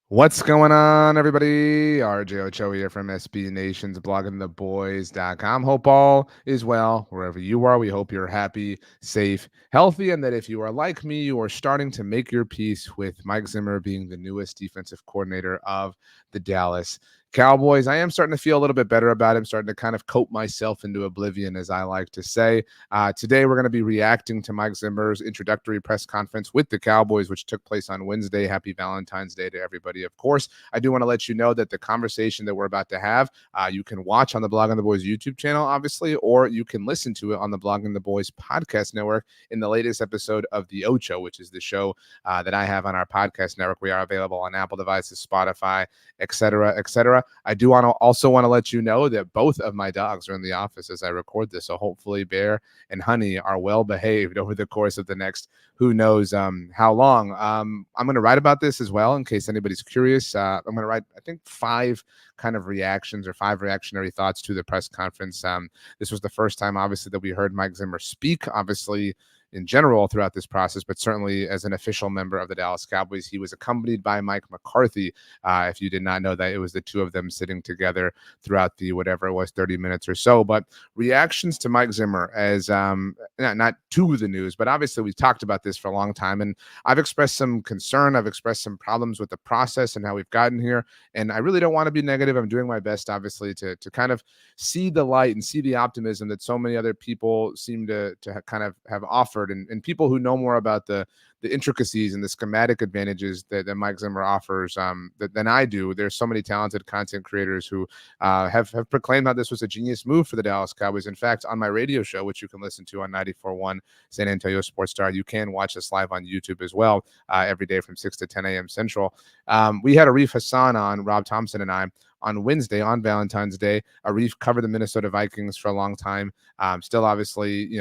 What's going on, everybody? RJ Ochoa here from SB Nation's bloggingtheboys.com. Hope all is well wherever you are. We hope you're happy, safe, healthy, and that if you are like me, you are starting to make your peace with Mike Zimmer being the newest defensive coordinator of the Dallas Cowboys. I am starting to feel a little bit better about him, starting to kind of cope myself into oblivion, as I like to say. Today, we're going to be reacting to Mike Zimmer's introductory press conference with the Cowboys, which took place on Wednesday. Happy Valentine's Day to everybody, of course. I do want to let you know that the conversation that we're about to have, you can watch on the Blogging the Boys YouTube channel, obviously, or you can listen to it on the Blogging the Boys podcast network in the latest episode of the Ochoa, which is the show that I have on our podcast network. We are available on Apple devices, Spotify, etc., etc. I do also want to let you know that both of my dogs are in the office as I record this. So hopefully Bear and Honey are well behaved over the course of the next who knows how long. I'm going to write about this as well in case anybody's curious. I'm going to write, I think, 5 kind of reactions or 5 reactionary thoughts to the press conference. This was the first time, obviously, that we heard Mike Zimmer speak. Obviously, in general throughout this process, but certainly as an official member of the Dallas Cowboys. He was accompanied by Mike McCarthy. If you did not know that, it was the two of them sitting together throughout the whatever it was, 30 minutes or so. But reactions to Mike Zimmer as not to the news, but obviously we've talked about this for a long time, and I've expressed some concern. I've expressed some problems with the process and how we've gotten here, and I really don't want to be negative. I'm doing my best, obviously, to kind of see the light and see the optimism that so many other people seem to kind of have offered, and people who know more about the intricacies and the schematic advantages that Mike Zimmer offers than I do. There's so many talented content creators who have proclaimed how this was a genius move for the Dallas Cowboys. In fact, on my radio show, which you can listen to on 94.1 San Antonio Sports Star, you can watch us live on YouTube as well every day from 6 to 10 a.m. Central. We had Arif Hassan on, Rob Thompson and I, on Wednesday, on Valentine's Day. Arif covered the Minnesota Vikings for a long time. Still, obviously,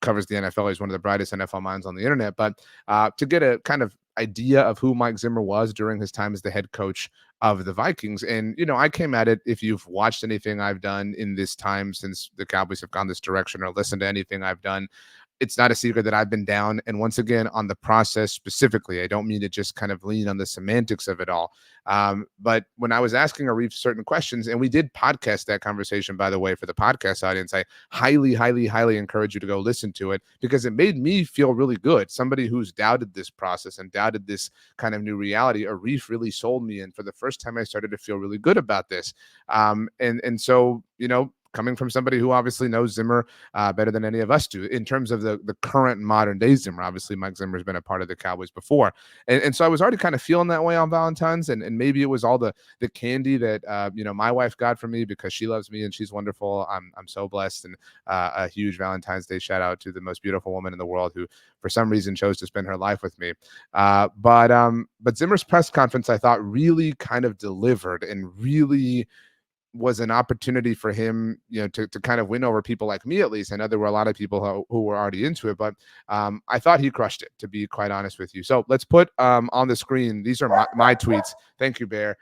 covers the NFL. He's one of the brightest NFL minds on the internet. But to get a kind of idea of who Mike Zimmer was during his time as the head coach of the Vikings. And, I came at it, if you've watched anything I've done in this time since the Cowboys have gone this direction or listened to anything I've done, it's not a secret that I've been down. And once again, on the process specifically, I don't mean to just kind of lean on the semantics of it all. But when I was asking Arif certain questions, and we did podcast that conversation, by the way, for the podcast audience, I highly, highly, highly encourage you to go listen to it because it made me feel really good. Somebody who's doubted this process and doubted this kind of new reality, Arif really sold me. And for the first time, I started to feel really good about this. And so, coming from somebody who obviously knows Zimmer better than any of us do in terms of the current modern day Zimmer. Obviously, Mike Zimmer has been a part of the Cowboys before. And so I was already kind of feeling that way on Valentine's. And maybe it was all the candy that, my wife got for me because she loves me and she's wonderful. I'm so blessed. And a huge Valentine's Day shout out to the most beautiful woman in the world who, for some reason, chose to spend her life with me. But Zimmer's press conference, I thought, really kind of delivered and really was an opportunity for him, to kind of win over people like me, at least. I know there were a lot of people who were already into it, but I thought he crushed it, to be quite honest with you. So let's put on the screen. These are my tweets. Thank you, Bear.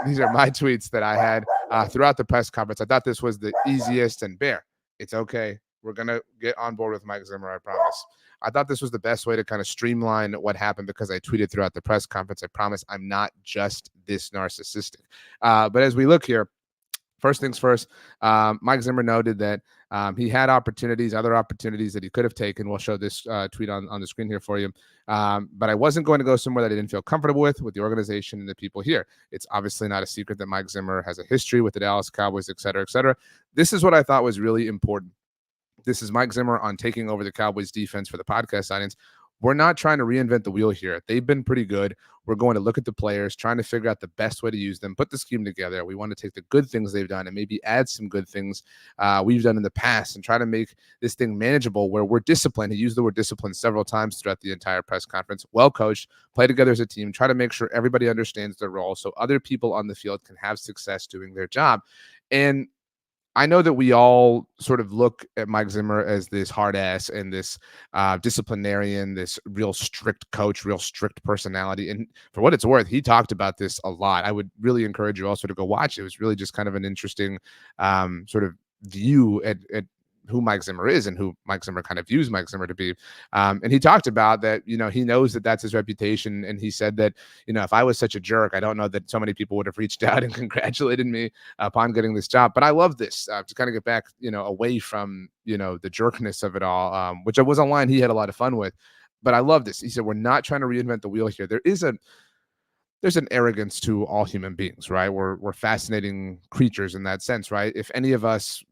These are my tweets that I had throughout the press conference. I thought this was the easiest, and Bear, it's okay. We're going to get on board with Mike Zimmer, I promise. I thought this was the best way to kind of streamline what happened because I tweeted throughout the press conference. I promise I'm not just this narcissistic. But as we look here, first things first, Mike Zimmer noted that he had other opportunities that he could have taken. We'll show this tweet on the screen here for you. But I wasn't going to go somewhere that I didn't feel comfortable with the organization and the people here. It's obviously not a secret that Mike Zimmer has a history with the Dallas Cowboys, et cetera, et cetera. This is what I thought was really important. This is Mike Zimmer on taking over the Cowboys defense for the podcast audience. We're not trying to reinvent the wheel here. They've been pretty good. We're going to look at the players, trying to figure out the best way to use them, put the scheme together. We want to take the good things they've done and maybe add some good things we've done in the past and try to make this thing manageable where we're disciplined. He used the word discipline several times throughout the entire press conference. Well coached, play together as a team, try to make sure everybody understands their role so other people on the field can have success doing their job. And I know that we all sort of look at Mike Zimmer as this hard ass and this disciplinarian, this real strict coach, real strict personality. And for what it's worth, he talked about this a lot. I would really encourage you also to go watch it. It was really just kind of an interesting sort of view at who Mike Zimmer is and who Mike Zimmer kind of views Mike Zimmer to be. And he talked about that, he knows that that's his reputation. And he said that, if I was such a jerk, I don't know that so many people would have reached out and congratulated me upon getting this job. But I love this to kind of get back, away from, the jerkness of it all, which was a line he had a lot of fun with. But I love this. He said, we're not trying to reinvent the wheel here. There's an arrogance to all human beings, right? We're fascinating creatures in that sense, right? If any of us,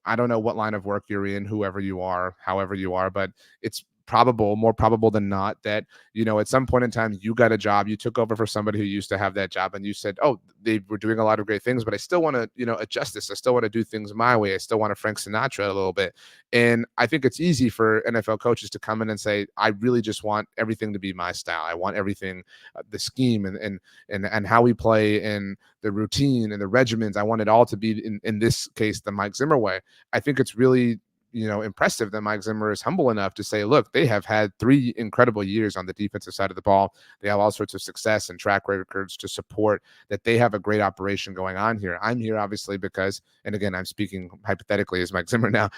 I don't know what line of work you're in, whoever you are, however you are, but it's more probable than not that, at some point in time, you got a job, you took over for somebody who used to have that job, and you said, oh, they were doing a lot of great things, but I still want to, adjust this. I still want to do things my way. I still want to Frank Sinatra a little bit. And I think it's easy for NFL coaches to come in and say, I really just want everything to be my style. I want everything, the scheme and how we play and the routine and the regimens. I want it all to be in this case, the Mike Zimmer way. I think it's really, impressive that Mike Zimmer is humble enough to say, look, they have had 3 incredible years on the defensive side of the ball. They have all sorts of success and track records to support that they have a great operation going on here. I'm here obviously because, and again, I'm speaking hypothetically as Mike Zimmer now,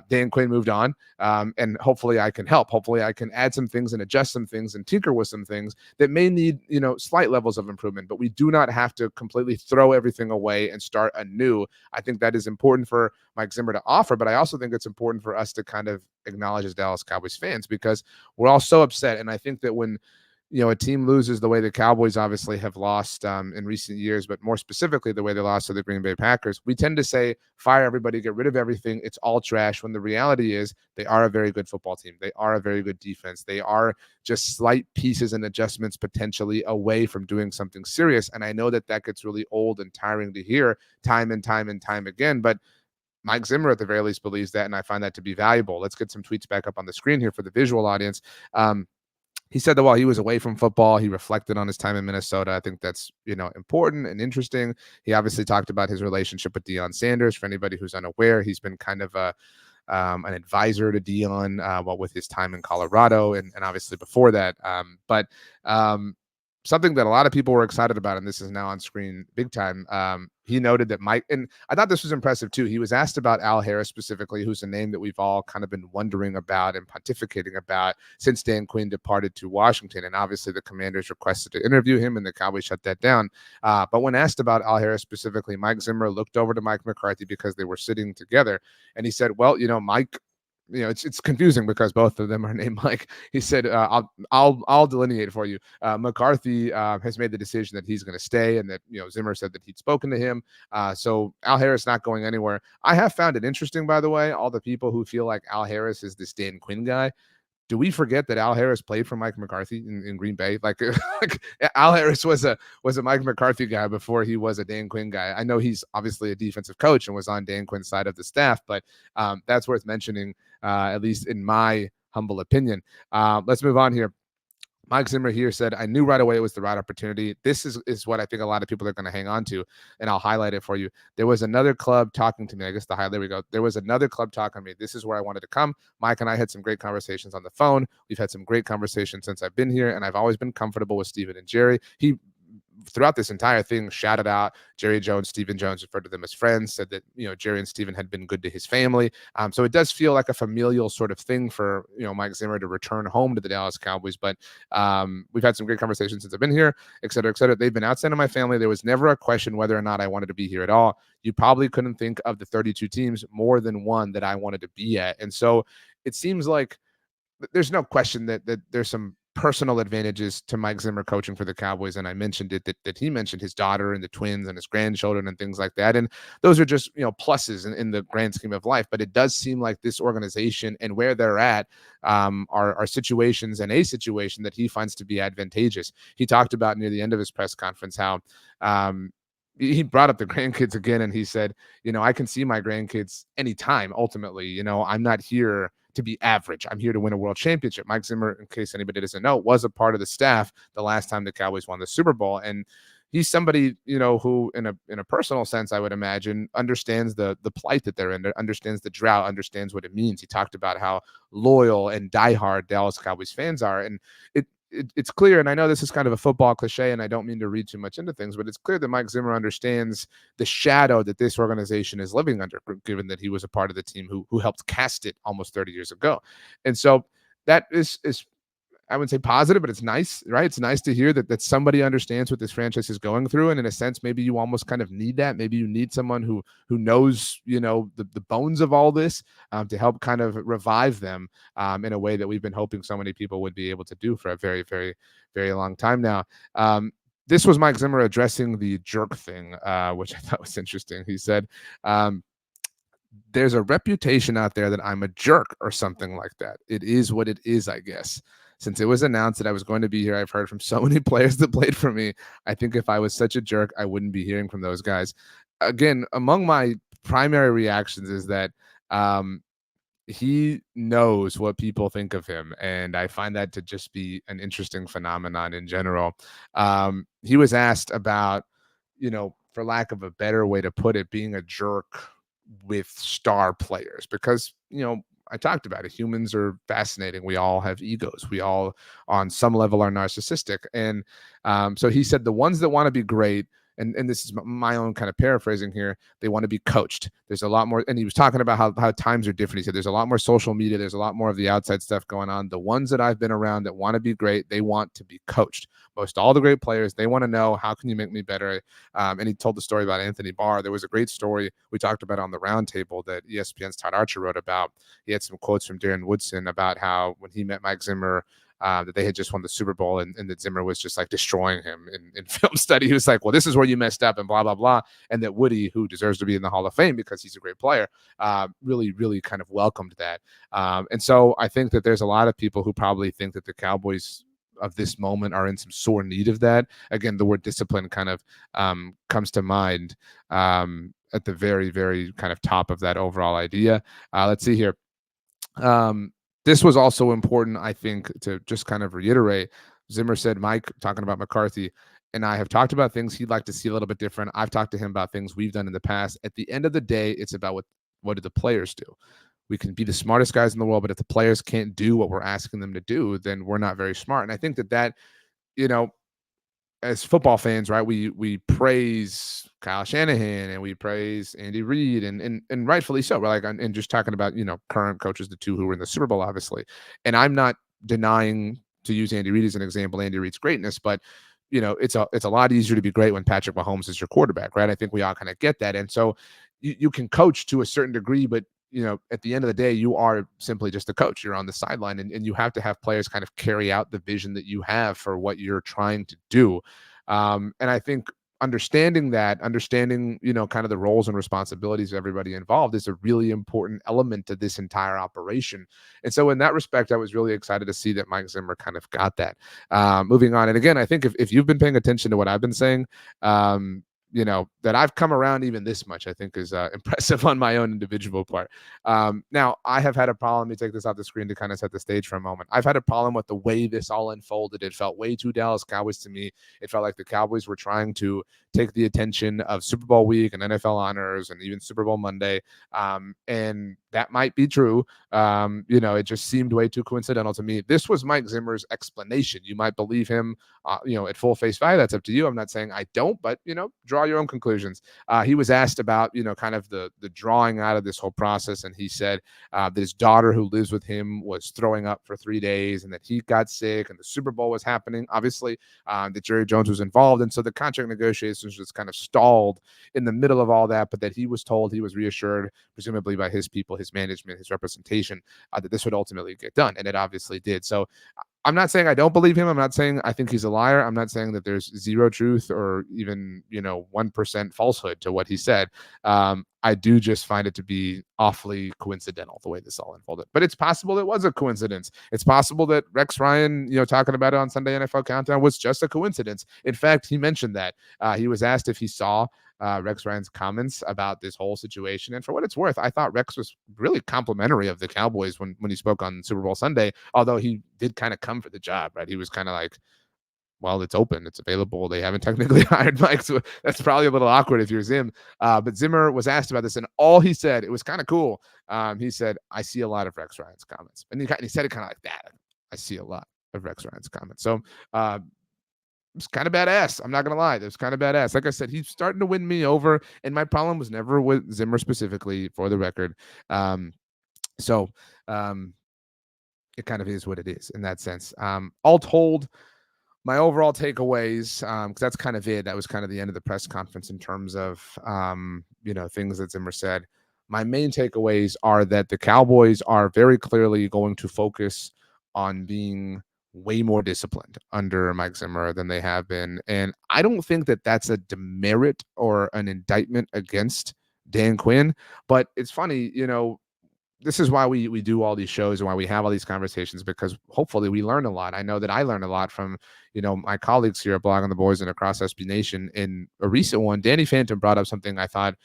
Dan Quinn moved on, and hopefully I can help. Hopefully I can add some things and adjust some things and tinker with some things that may need, slight levels of improvement, but we do not have to completely throw everything away and start anew. I think that is important for Mike Zimmer to offer, but I also think it's important for us to kind of acknowledge as Dallas Cowboys fans, because we're all so upset. And I think that when, a team loses the way the Cowboys obviously have lost in recent years, but more specifically the way they lost to the Green Bay Packers, we tend to say, fire everybody, get rid of everything. It's all trash. When the reality is they are a very good football team. They are a very good defense. They are just slight pieces and adjustments potentially away from doing something serious. And I know that that gets really old and tiring to hear time and time and time again, but Mike Zimmer, at the very least, believes that, and I find that to be valuable. Let's get some tweets back up on the screen here for the visual audience. He said that while he was away from football, he reflected on his time in Minnesota. I think that's, important and interesting. He obviously talked about his relationship with Deion Sanders. For anybody who's unaware, he's been kind of an advisor to Deion, with his time in Colorado and obviously before that. But something that a lot of people were excited about, and this is now on screen big time. He noted that Mike, and I thought this was impressive too. He was asked about Al Harris specifically, who's a name that we've all kind of been wondering about and pontificating about since Dan Quinn departed to Washington. And obviously the Commanders requested to interview him and the Cowboys shut that down. But when asked about Al Harris specifically, Mike Zimmer looked over to Mike McCarthy because they were sitting together. And he said, well, Mike, it's confusing because both of them are named Mike. He said, I'll delineate for you. McCarthy has made the decision that he's going to stay, and that Zimmer said that he'd spoken to him. So Al Harris not going anywhere. I have found it interesting, by the way, all the people who feel like Al Harris is this Dan Quinn guy. Do we forget that Al Harris played for Mike McCarthy in Green Bay? Like Al Harris was a Mike McCarthy guy before he was a Dan Quinn guy. I know he's obviously a defensive coach and was on Dan Quinn's side of the staff, but that's worth mentioning, at least in my humble opinion. Let's move on here. Mike Zimmer here said, I knew right away it was the right opportunity. This is what I think a lot of people are going to hang on to, and I'll highlight it for you. There was another club talking to me. I guess there we go. There was another club talking to me. This is where I wanted to come. Mike and I had some great conversations on the phone. We've had some great conversations since I've been here, and I've always been comfortable with Steven and Jerry. He, throughout this entire thing, shouted out Jerry Jones, Stephen Jones, referred to them as friends, said that, Jerry and Stephen had been good to his family. So it does feel like a familial sort of thing for, Mike Zimmer to return home to the Dallas Cowboys. But we've had some great conversations since I've been here, et cetera, et cetera. They've been outside of my family. There was never a question whether or not I wanted to be here at all. You probably couldn't think of the 32 teams more than one that I wanted to be at. And so it seems like there's no question that there's some personal advantages to Mike Zimmer coaching for the Cowboys. And I mentioned it, that he mentioned his daughter and the twins and his grandchildren and things like that. And those are just, pluses in the grand scheme of life. But it does seem like this organization and where they're at are situations and a situation that he finds to be advantageous. He talked about near the end of his press conference how he brought up the grandkids again, and he said, I can see my grandkids anytime. Ultimately, I'm not here to be average. I'm here to win a world championship. Mike Zimmer, in case anybody doesn't know, was a part of the staff the last time the Cowboys won the Super Bowl. And he's somebody, who in a personal sense, I would imagine, understands the plight that they're in, understands the drought, understands what it means. He talked about how loyal and diehard Dallas Cowboys fans are. And it's clear, and I know this is kind of a football cliche, and I don't mean to read too much into things, but it's clear that Mike Zimmer understands the shadow that this organization is living under, given that he was a part of the team who helped cast it almost 30 years ago. And so that is I wouldn't say positive, but it's nice, right? It's nice to hear that somebody understands what this franchise is going through, and in a sense, maybe you almost kind of need that. Maybe you need someone who knows, the bones of all this, to help kind of revive them, in a way that we've been hoping so many people would be able to do for a very, very, very long time now. This was Mike Zimmer addressing the jerk thing, which I thought was interesting. He said, um, there's a reputation out there that I'm a jerk or something like that. It is what it is, I guess. Since it was announced that I was going to be here, I've heard from so many players that played for me. I think if I was such a jerk, I wouldn't be hearing from those guys. Again, among my primary reactions is that um, he knows what people think of him, and I find that to just be an interesting phenomenon in general. He was asked about, for lack of a better way to put it, being a jerk with star players because, I talked about it. Humans are fascinating. We all have egos. We all, on some level, are narcissistic. And so he said the ones that want to be great, and this is my own kind of paraphrasing here, they want to be coached. There's a lot more, and he was talking about how times are different. He said there's a lot more social media. There's a lot more of the outside stuff going on. The ones that I've been around that want to be great, they want to be coached. Most all the great players, they want to know, how can you make me better? And he told the story about Anthony Barr. There was a great story we talked about on the roundtable that ESPN's Todd Archer wrote about. He had some quotes from Darren Woodson about how when he met Mike Zimmer, that they had just won the Super Bowl, and that Zimmer was just like destroying him in film study. He was like, well, this is where you messed up and blah, blah, blah. And that Woody, who deserves to be in the Hall of Fame because he's a great player, really, really kind of welcomed that. And so I think that there's a lot of people who probably think that the Cowboys of this moment are in some sore need of that. Again, the word discipline kind of comes to mind at the very, very kind of top of that overall idea. Let's see here. This was also important, I think, to just kind of reiterate. Zimmer said, Mike, talking about McCarthy, and I have talked about things he'd like to see a little bit different. I've talked to him about things we've done in the past. At the end of the day, it's about what do the players do? We can be the smartest guys in the world, but if the players can't do what we're asking them to do, then we're not very smart. And I think that, you know, as football fans, right, we praise Kyle Shanahan and we praise Andy Reid, and rightfully so. We're like, and just talking about, current coaches, the two who were in the Super Bowl, obviously. And I'm not denying, to use Andy Reid as an example, Andy Reid's greatness, but it's a lot easier to be great when Patrick Mahomes is your quarterback, right? I think we all kind of get that. And so you can coach to a certain degree, but at the end of the day, you are simply just a coach. You're on the sideline, and you have to have players kind of carry out the vision that you have for what you're trying to do. And I think understanding, kind of the roles and responsibilities of everybody involved is a really important element to this entire operation. And so in that respect, I was really excited to see that Mike Zimmer kind of got that. Moving on. And again, I think if you've been paying attention to what I've been saying, that I've come around even this much, I think is impressive on my own individual part. Now, I have had a problem. Let me take this off the screen to kind of set the stage for a moment. I've had a problem with the way this all unfolded. It felt way too Dallas Cowboys to me. It felt like the Cowboys were trying to take the attention of Super Bowl week and NFL honors and even Super Bowl Monday. And that might be true. It just seemed way too coincidental to me. This was Mike Zimmer's explanation. You might believe him, at full face value. That's up to you. I'm not saying I don't, but, draw your own conclusions. He was asked about, kind of the drawing out of this whole process. And he said that his daughter who lives with him was throwing up for 3 days and that he got sick and the Super Bowl was happening. Obviously, that Jerry Jones was involved. And so the contract negotiations just kind of stalled in the middle of all that, but that he was told, he was reassured, presumably by his people, his management, his representation, that this would ultimately get done. And it obviously did. So I'm not saying I don't believe him. I'm not saying I think he's a liar. I'm not saying that there's zero truth or even, 1% falsehood to what he said. I do just find it to be awfully coincidental the way this all unfolded. But it's possible it was a coincidence. It's possible that Rex Ryan, talking about it on Sunday NFL Countdown was just a coincidence. In fact, he mentioned that. He was asked if he saw Rex Ryan's comments about this whole situation. And for what it's worth, I thought Rex was really complimentary of the Cowboys when he spoke on Super Bowl Sunday, although he did kind of come for the job, right? He was kind of like, well, it's open, it's available. They haven't technically hired Mike, so that's probably a little awkward if you're Zim. But Zimmer was asked about this, and all he said, it was kind of cool. He said, I see a lot of Rex Ryan's comments. And he said it kind of like that. I see a lot. of Rex Ryan's comment. So it's kind of badass. I'm not gonna lie, it was kind of badass. Like I said, he's starting to win me over, and my problem was never with Zimmer specifically, for the record. Um, so um, it kind of is what it is in that sense. All told, my overall takeaways, because that's kind of it. That was kind of the end of the press conference in terms of things that Zimmer said. My main takeaways are that the Cowboys are very clearly going to focus on being way more disciplined under Mike Zimmer than they have been, and I don't think that that's a demerit or an indictment against Dan Quinn. But it's funny, this is why we do all these shows and why we have all these conversations, because hopefully we learn a lot. I know that I learned a lot from my colleagues here at Blog on the Boys and across SB Nation. In a recent one, Danny Phantom brought up something I thought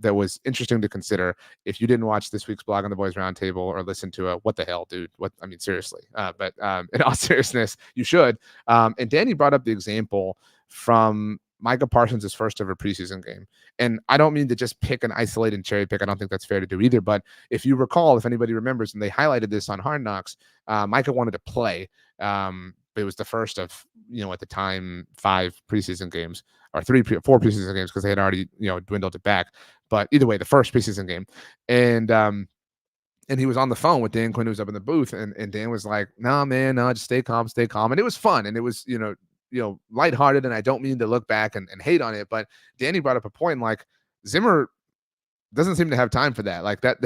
that was interesting to consider. If you didn't watch this week's Blog on the Boys roundtable or listen to it, what the hell, dude? What, I mean, seriously. But in all seriousness, you should. And Danny brought up the example from Micah Parsons' first ever preseason game. And I don't mean to just pick an isolated cherry pick. I don't think that's fair to do either. But if you recall, if anybody remembers, and they highlighted this on Hard Knocks, Micah wanted to play. It was the first of, at the time, 5 preseason games, or 4 preseason games, because they had already, dwindled it back. But either way, the first preseason game. And he was on the phone with Dan Quinn, who was up in the booth, and Dan was like, "No, man, no, just stay calm, stay calm." And it was fun, and it was, lighthearted, and I don't mean to look back and hate on it, but Danny brought up a point like Zimmer doesn't seem to have time for that. Like that,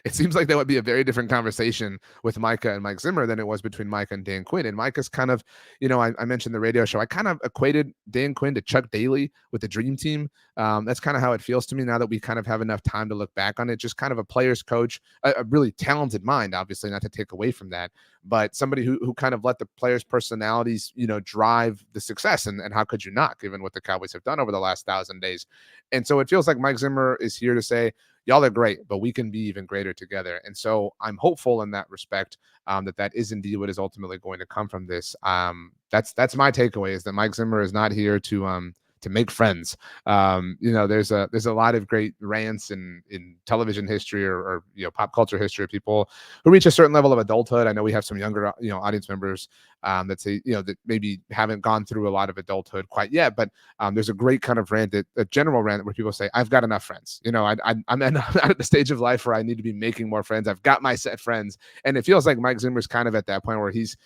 it seems like that would be a very different conversation with Micah and Mike Zimmer than it was between Micah and Dan Quinn. And Micah's kind of, I mentioned the radio show. I kind of equated Dan Quinn to Chuck Daly with the Dream Team. That's kind of how it feels to me now that we kind of have enough time to look back on it. Just kind of a player's coach, a really talented mind, obviously, not to take away from that, but somebody who kind of let the players' personalities, drive the success. And how could you not, given what the Cowboys have done over the last 1,000 days? And so it feels like Mike Zimmer is here to say, y'all are great, but we can be even greater together. And so I'm hopeful in that respect, that is indeed what is ultimately going to come from this. That's my takeaway, is that Mike Zimmer is not here to make friends. There's a lot of great rants in television history or pop culture history of people who reach a certain level of adulthood. I know we have some younger audience members that say that maybe haven't gone through a lot of adulthood quite yet, but there's a great kind of rant, a general rant, where people say, "I've got enough friends. I'm at the stage of life where I need to be making more friends. I've got my set friends." And it feels like Mike Zimmer's kind of at that point where he's,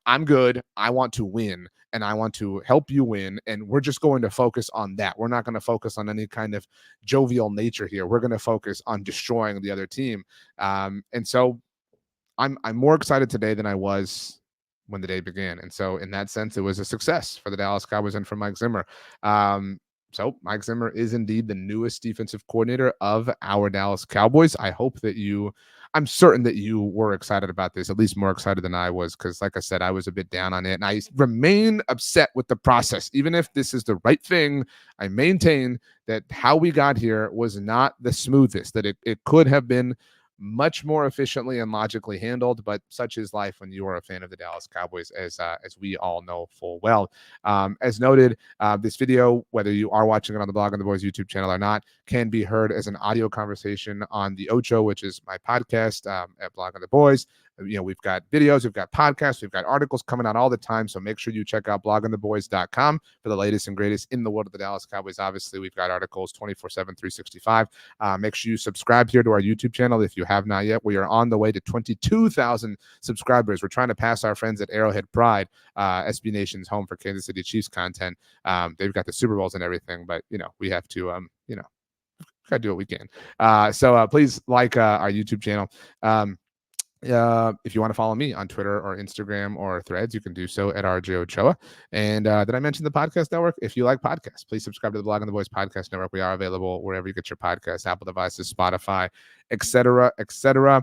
I'm good. I want to win, and I want to help you win. And we're just going to focus on that. We're not going to focus on any kind of jovial nature here. We're going to focus on destroying the other team. And so I'm more excited today than I was when the day began. And so in that sense, it was a success for the Dallas Cowboys and for Mike Zimmer. So Mike Zimmer is indeed the newest defensive coordinator of our Dallas Cowboys. I'm certain that you were excited about this, at least more excited than I was, because like I said, I was a bit down on it, and I remain upset with the process. Even if this is the right thing, I maintain that how we got here was not the smoothest, that it could have been much more efficiently and logically handled, but such is life when you are a fan of the Dallas Cowboys, as we all know full well. As noted, this video, whether you are watching it on the Blog on the Boys YouTube channel or not, can be heard as an audio conversation on the Ochoa, which is my podcast at Blog on the Boys. We've got videos, we've got podcasts, we've got articles coming out all the time. So make sure you check out blogontheboys.com for the latest and greatest in the world of the Dallas Cowboys. Obviously, we've got articles 24/7, 365. Make sure you subscribe here to our YouTube channel if you have not yet. We are on the way to 22,000 subscribers. We're trying to pass our friends at Arrowhead Pride, SB Nation's home for Kansas City Chiefs content. They've got the Super Bowls and everything, but we have to gotta do what we can. So please like our YouTube channel. If you want to follow me on Twitter or Instagram or Threads, you can do so at RJ Ochoa. And did I mention the podcast network? If you like podcasts, please subscribe to the Blog on the Boys podcast network. We are available wherever you get your podcasts, Apple devices, Spotify, etc., etc.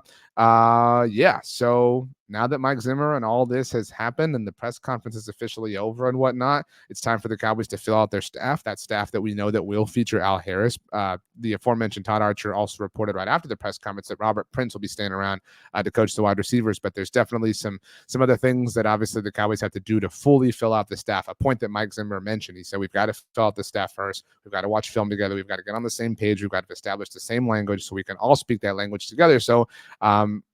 So now that Mike Zimmer and all this has happened and the press conference is officially over and whatnot, it's time for the Cowboys to fill out their staff, that staff that we know that will feature Al Harris. The aforementioned Todd Archer also reported right after the press conference that Robert Prince will be staying around to coach the wide receivers, but there's definitely some other things that obviously the Cowboys have to do to fully fill out the staff. A point that Mike Zimmer mentioned, he said, we've got to fill out the staff first. We've got to watch film together. We've got to get on the same page. We've got to establish the same language so we can all speak that language together. So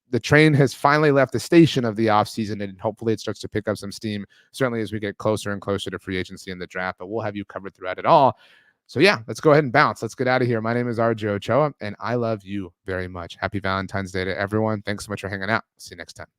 the train has finally left the station of the offseason, and hopefully it starts to pick up some steam, certainly as we get closer and closer to free agency and the draft. But we'll have you covered throughout it all. So yeah, let's go ahead and bounce. Let's get out of here. My name is RJ Ochoa, and I love you very much. Happy Valentine's Day to everyone. Thanks so much for hanging out. See you next time.